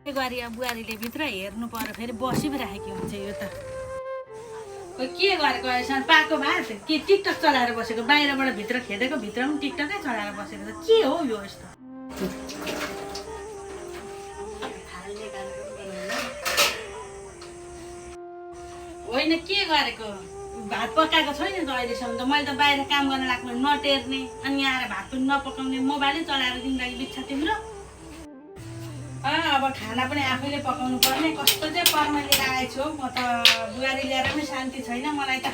गरी अब बुहारीले भित्र हेर्नु पर्यो फेरि बसी पो राखेको हुन्छ यो त के गरेको यसमा पाएको भात के टिकटक चलाएर बसेको बाहिरबाट भित्र खेदेको भित्र पनि टिकटकै चलाएर बसेको त के हो यो यस्तो होइन के गरेको भात पकाएको छैन त अहिलेसम्म त मैले त बाहिर काम गर्न लाग्नु नटेर्ने अनि यहाँ आएर भात पनि नपकाउने मोबाइलै चलाएर दिनलाई बित्छ तिम्रो अब खाना पनि आफैले पकाउनु पर्ने कस्तो चाहिँ कर्म लिएर आएछु हौ म त बुहारी ल्याएर पनि शान्ति छैन मलाई त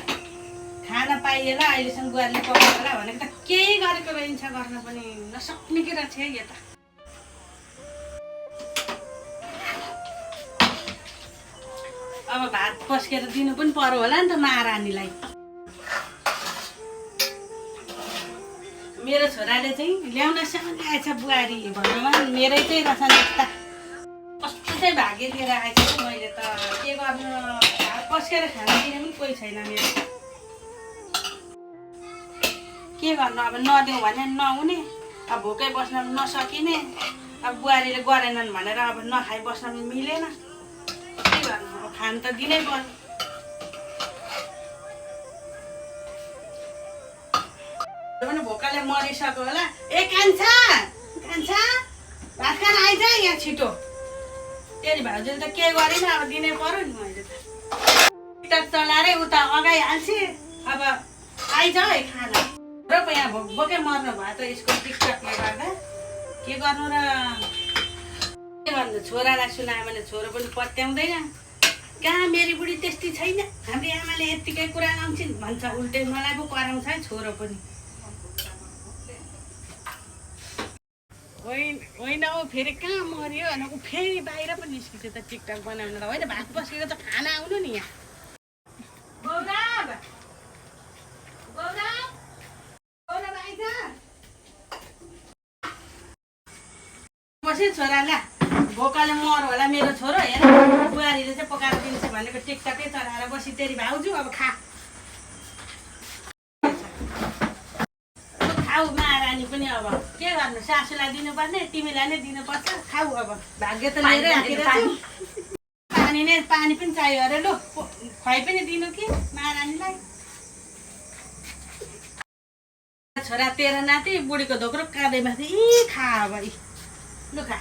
खाना पाइएला अहिलेसम्म बुहारीले पकाउँला भनेको त केही गरेको रहन्छ गर्न पनि नसक्ने के रहेछ यो त अब भात पस्केर दिनु पनि पर्यो होला नि त महारानीलाई मेरो छोराले चाहिँ ल्याउनसम्म ल्याएछ बुहारी भन्नुमा मेरै चाहिँ रसन यस्ता कस्तो चाहिँ भाग्य लिएर आएछ मैले त के गर्नु पस्केर खाना दिने पनि कोही छैन मेरो के गर्नु अब नदिउँ भने नहुने अब भोकै बस्न नसकिने अब बुहारीले गरेनन् भनेर अब नखाइ बस्न मिलेन के गर्नु अब खान त दिनै पर्यो पनि भोकाले मरिसक्यो होला ए कान्छा कान्छा भात खान आइज यहाँ छिटो तेरि भाउजूले त के गरेन अब दिनै पर्यो नि मैले त टिकटक चलाएरै उता अगाइहाल्छु अब आइज है खाना र पो यहाँ भोकै मर्नु भयो त यसको टिकटकले गर्दा के गर्नु र के गर्नु छोरालाई सुनायो भने छोरो पनि पत्याउँदैन कहाँ मेरी बुढी त्यस्तै छैन हाम्रो आमाले यत्तिकै कुरा लाउँछिन् भन्छ उल्टै मलाई पो कराउँछ है छोरो पनि होइन ऊ फेरि कहाँ मऱ्यो अनि ऊ फेरि बाहिर पनि निस्किन्छ त टिकटक बनाउनु त होइन भात पस्केको त खाना आउनु नि यहाँ बस्यो छोरालाई भोकाले मर होला मेरो छोरो हेर बुहारीले चाहिँ पकाएर दिन्छ भनेको टिकटकै चलाएर बसी तेरि भाउजू अब खा खाऊ महारानी पनि अब के गर्नु सासूलाई दिनुपर्ने तिमीलाई नै दिनुपर्छ खाऊ अब भाग्य त लिएरै आएर पानी नै पानी पनि चाहियो अरे लु खुवाइ पनि दिनु कि महारानीलाई छोरा तेरो नाति बुढीको धोक्रो काँदैमाथि खा अब लु खा